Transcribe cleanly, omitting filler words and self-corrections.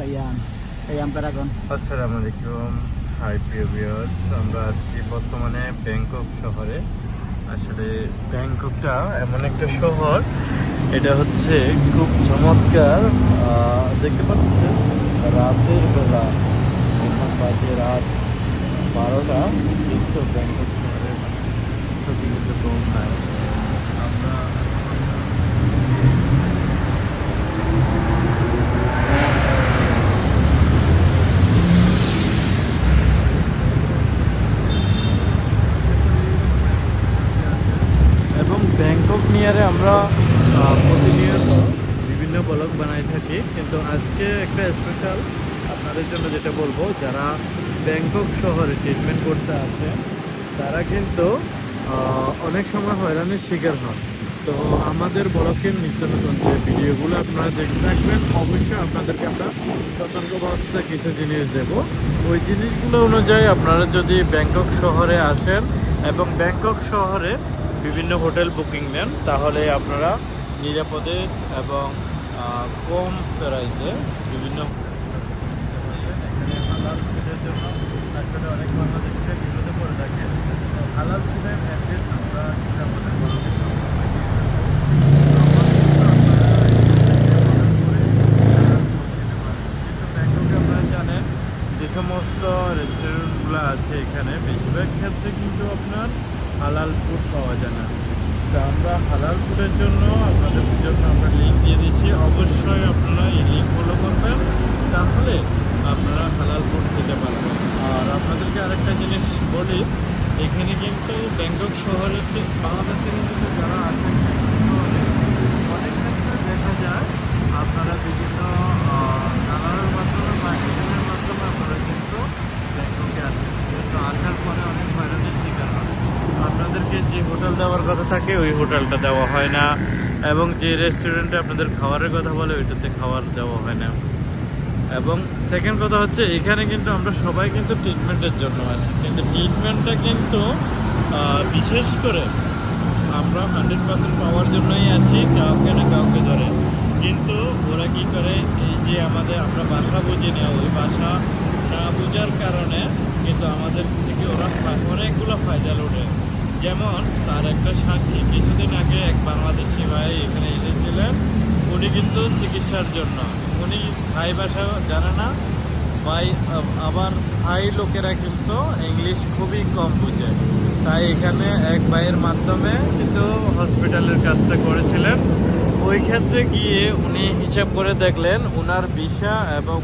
Kayan Paragon. আসসালামু আলাইকুম, high প্রিয় ভিউয়ার্স। আমরা আছি বর্তমানে ব্যাংকক শহরে। আসলে ব্যাংককটা এমন একটা শহর, এটা হচ্ছে খুব চমৎকার। দেখতে পাচ্ছেন রাতের বেলা, এখন বাজে রাত 12টা, কিন্তু ব্যাংকক শহরে মানে ছবি কিন্তু কম নাই। আমরা এবং ব্যাংকক নিয়ে আমরা প্রতিনিয়ত বিভিন্ন ব্লগ বানাই থাকি, কিন্তু আজকে একটা স্পেশাল আপনাদের জন্য যেটা বলবো, যারা ব্যাংকক শহরে ট্রিটমেন্ট করতে আসে তারা কিন্তু অনেক সময় হয়রানির শিকার হন। তো আমাদের ব্লগের নিত্য নতুন যে ভিডিওগুলো আপনারা দেখতে থাকবেন, অবশ্যই আপনাদেরকে আমরা সতর্কবার্তা কিছু জিনিস দেব। ওই জিনিসগুলো অনুযায়ী আপনারা যদি ব্যাংকক শহরে আসেন এবং ব্যাংকক শহরে বিভিন্ন হোটেল বুকিং নেন, তাহলে আপনারা নিরাপদে এবং কম প্রাইসে বিভিন্ন এখানে হালাল ফুডের জন্য আসলে অনেক বাংলাদেশিরা বিপদে পড়ে থাকে। তো হালাল ফুডের অ্যাড্রেস আমরা নিরাপদে ব্যাংককে আপনারা জানেন যে সমস্ত রেস্টুরেন্টগুলো আছে, এখানে বেশিরভাগ ক্ষেত্রে কিন্তু আপনার হালাল ফুড পাওয়া যায় না। তো আমরা হালাল ফুডের জন্য আপনাদের জন্য আমরা লিঙ্ক দিয়ে দিচ্ছি, অবশ্যই আপনারা এই লিঙ্ক ফলো করবেন, তাহলে আপনারা হালাল ফুড খেতে পারবেন। আর আপনাদেরকে আরেকটা জিনিস বলি, এখানে কিন্তু ব্যাংকক শহরে বাংলাদেশের কিন্তু যারা আছেন অনেক ক্ষেত্রে দেখা যায় আপনারা বিভিন্ন দালালের মাধ্যমে মার্কেটিংয়ের মাধ্যমে আপনারা কিন্তু ব্যাংককে আসেন, কিন্তু আসার পরে অনেক হয়রানির শিকার হয়। আপনাদেরকে যে হোটেল দেওয়ার কথা থাকে ওই হোটেলটা দেওয়া হয় না, এবং যে রেস্টুরেন্টে আপনাদের খাবারের কথা বলে ওইটাতে খাবার দেওয়া হয় না। এবং সেকেন্ড কথা হচ্ছে, এখানে কিন্তু আমরা সবাই কিন্তু ট্রিটমেন্টের জন্য আসি, কিন্তু ট্রিটমেন্টটা কিন্তু বিশেষ করে আমরা 100% পাওয়ার জন্যই আসি, কাউকে না কাউকে ধরে। কিন্তু ওরা কী করে, এই যে আমরা ভাষা বুঝি না, ওই ভাষা না বোঝার কারণে কিন্তু আমাদের থেকে ওরা অনেকগুলো ফায়দা লোটে। যেমন তার একটা সাক্ষী, কিছুদিন আগে এক বাংলাদেশি ভাই এখানে এসেছিলেন, উনি কিন্তু চিকিৎসার জন্য, উনি থাই ভাষা জানে না ভাই, আবার থাই লোকেরা কিন্তু ইংলিশ খুবই কম বুঝে, তাই এখানে এক ভাইয়ের মাধ্যমে কিন্তু হসপিটালের কাজটা করেছিলেন। ওই ক্ষেত্রে গিয়ে উনি হিসাব করে দেখলেন, ওনার ভিসা এবং